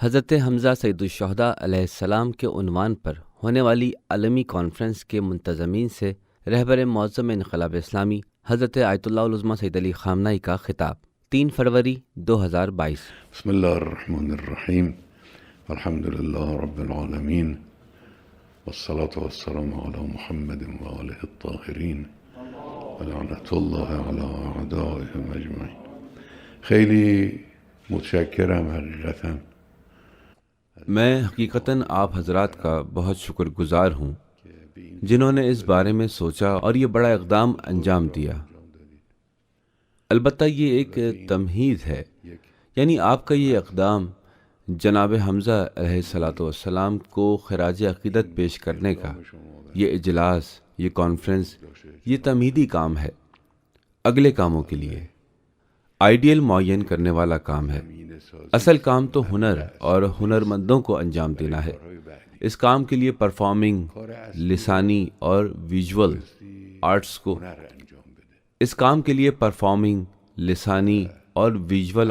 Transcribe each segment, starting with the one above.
حضرت حمزہ سید الشہداء علیہ السلام کے عنوان پر ہونے والی عالمی کانفرنس کے منتظمین سے رہبر معظم انقلاب اسلامی حضرت آیت اللہ العظمہ سید علی خامنہئی کا خطاب 3 فروری 2022۔ بسم اللہ الرحمن الرحیم، الحمد للہ رب العالمین، والصلاة والسلام علی محمد وآلہ الطاہرین، ولعنت اللہ علی اعدائهم اجمعین۔ خیلی متشکرم حقیقتاً، میں حقیقتاً آپ حضرات کا بہت شکر گزار ہوں جنہوں نے اس بارے میں سوچا اور یہ بڑا اقدام انجام دیا۔ البتہ یہ ایک تمہید ہے، یعنی آپ کا یہ اقدام جناب حمزہ علیہ السلام کو خراج عقیدت پیش کرنے کا، یہ اجلاس، یہ کانفرنس، یہ تمہیدی کام ہے۔ اگلے کاموں کے لیے آئیڈیل معین کرنے والا کام ہے۔ اصل کام تو ہنر اور ہنرمندوں کو انجام دینا ہے۔ اس کام کے لیے پرفارمنگ، لسانی اور ویژول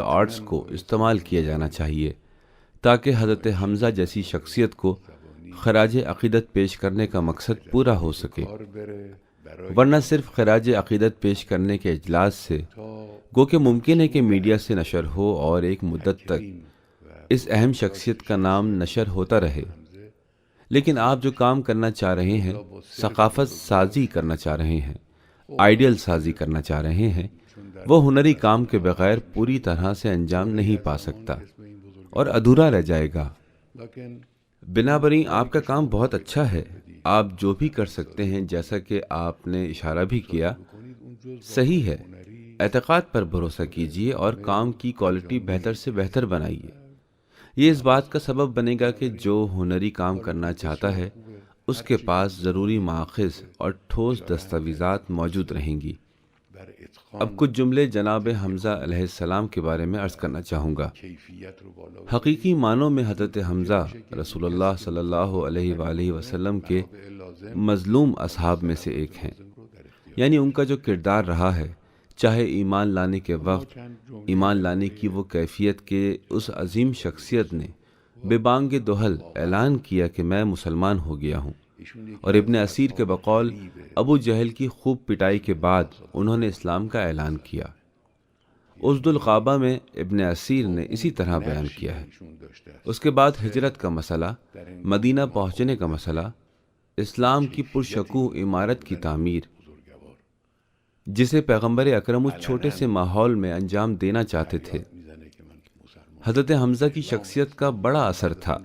آرٹس کو استعمال کیا جانا چاہیے تاکہ حضرت حمزہ جیسی شخصیت کو خراج عقیدت پیش کرنے کا مقصد پورا ہو سکے، ورنہ صرف خراج عقیدت پیش کرنے کے اجلاس سے گو کہ ممکن ہے کہ میڈیا سے نشر ہو اور ایک مدت تک اس اہم شخصیت کا نام نشر ہوتا رہے، لیکن آپ جو کام کرنا چاہ رہے ہیں، ثقافت سازی کرنا چاہ رہے ہیں، آئیڈیل سازی کرنا چاہ رہے ہیں، وہ ہنری کام کے بغیر پوری طرح سے انجام نہیں پا سکتا اور ادھورا رہ جائے گا۔ بنابراین آپ کا کام بہت اچھا ہے، آپ جو بھی کر سکتے ہیں، جیسا کہ آپ نے اشارہ بھی کیا، صحیح ہے۔ اعتقاد پر بھروسہ کیجیے اور کام کی کوالٹی بہتر سے بہتر بنائیے۔ یہ اس بات کا سبب بنے گا کہ جو ہنری کام کرنا چاہتا ہے اس کے پاس ضروری ماخذ اور ٹھوس دستاویزات موجود رہیں گی۔ اب کچھ جملے جناب حمزہ علیہ السلام کے بارے میں عرض کرنا چاہوں گا۔ حقیقی معنوں میں حضرت حمزہ رسول اللہ صلی اللہ علیہ وآلہ وسلم کے مظلوم اصحاب میں سے ایک ہیں، یعنی ان کا جو کردار رہا ہے، چاہے ایمان لانے کے وقت ایمان لانے کی وہ کیفیت کہ اس عظیم شخصیت نے بے بانگ دہل اعلان کیا کہ میں مسلمان ہو گیا ہوں، اور ابن اسیر کے بقول ابو جہل کی خوب پٹائی کے بعد انہوں نے اسلام کا اعلان کیا۔ اسد الغابہ میں ابن اسیر نے اسی طرح بیان کیا ہے۔ اس کے بعد ہجرت کا مسئلہ، مدینہ پہنچنے کا مسئلہ، اسلام کی پرشکوہ عمارت کی تعمیر، جسے پیغمبر اکرم اس چھوٹے سے ماحول میں انجام دینا چاہتے تھے۔ حضرت حمزہ کی شخصیت کا بڑا اثر تھا،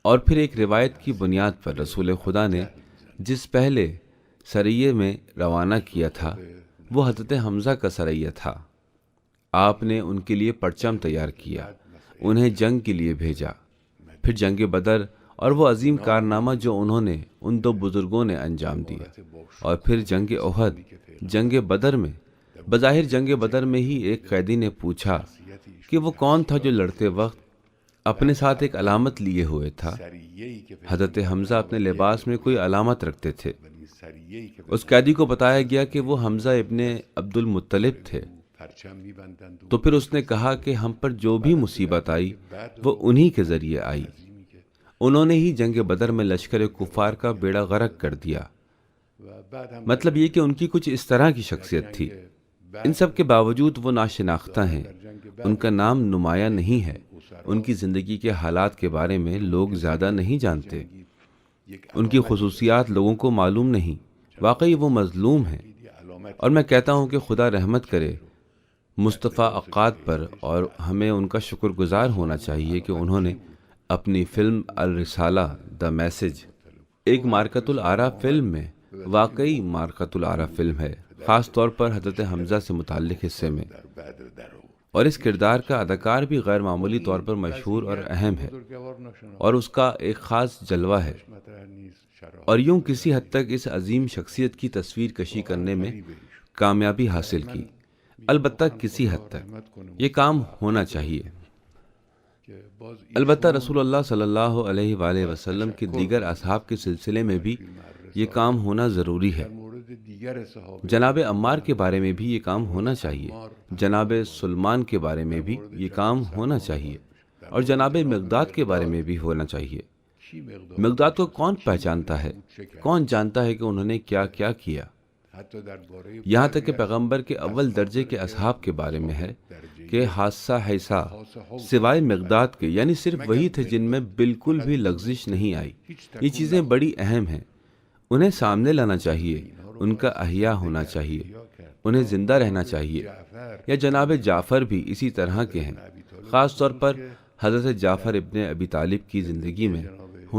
اور پھر ایک روایت کی بنیاد پر رسول خدا نے جس پہلے سریے میں روانہ کیا تھا وہ حضرت حمزہ کا سریہ تھا۔ آپ نے ان کے لیے پرچم تیار کیا، انہیں جنگ کے لیے بھیجا، پھر جنگ بدر اور وہ عظیم کارنامہ جو انہوں نے ان 2 بزرگوں نے انجام دیا، اور پھر جنگ احد۔ جنگ بدر میں، بظاہر جنگ بدر میں ہی ایک قیدی نے پوچھا کہ وہ کون تھا جو لڑتے وقت اپنے ساتھ ایک علامت لیے ہوئے تھا۔ حضرت حمزہ اپنے لباس میں کوئی علامت رکھتے تھے۔ اس قیدی کو بتایا گیا کہ وہ حمزہ ابن عبد المطلب تھے، تو پھر اس نے کہا کہ ہم پر جو بھی مصیبت آئی وہ انہی کے ذریعے آئی، انہوں نے ہی جنگ بدر میں لشکر کفار کا بیڑا غرق کر دیا۔ مطلب یہ کہ ان کی کچھ اس طرح کی شخصیت تھی۔ ان سب کے باوجود وہ ناشناختہ ہیں، ان کا نام نمایاں نہیں ہے، ان کی زندگی کے حالات کے بارے میں لوگ زیادہ نہیں جانتے، ان کی خصوصیات لوگوں کو معلوم نہیں۔ واقعی وہ مظلوم ہیں، اور میں کہتا ہوں کہ خدا رحمت کرے مصطفیٰ عقاد پر، اور ہمیں ان کا شکر گزار ہونا چاہیے کہ انہوں نے اپنی فلم الرسالہ دا میسج، ایک مارکۃ الآراء فلم میں، واقعی مارکۃ الآراء فلم ہے، خاص طور پر حضرت حمزہ سے متعلق حصے میں، اور اس کردار کا اداکار بھی غیر معمولی طور پر مشہور اور اہم ہے، اور اس کا ایک خاص جلوہ ہے، اور یوں کسی حد تک اس عظیم شخصیت کی تصویر کشی کرنے میں کامیابی حاصل کی۔ البتہ کسی حد تک یہ کام ہونا چاہیے۔ البتہ رسول اللہ صلی اللہ علیہ وآلہ وسلم کے دیگر اصحاب کے سلسلے میں بھی یہ کام ہونا ضروری ہے۔ جناب عمار کے بارے میں بھی یہ کام ہونا چاہیے، جناب سلمان کے بارے میں بھی یہ کام ہونا چاہیے، اور جناب مقداد کے بارے میں بھی ہونا چاہیے۔ مقداد کو کون پہچانتا ہے؟ کون جانتا ہے کہ انہوں نے کیا کیا کیا؟ یہاں تک کہ پیغمبر کے اول درجے کے اصحاب کے بارے میں ہے کہ حادثہ حیثہ سوائے مقداد کے، یعنی صرف وہی تھے جن میں بالکل بھی لغزش نہیں آئی۔ یہ چیزیں بڑی اہم ہیں، انہیں سامنے لانا چاہیے، ان کا احیاء ہونا چاہیے، انہیں زندہ رہنا چاہیے۔ یا جناب جعفر بھی اسی طرح کے ہیں۔ خاص طور پر حضرت جعفر ابن ابی طالب کی زندگی میں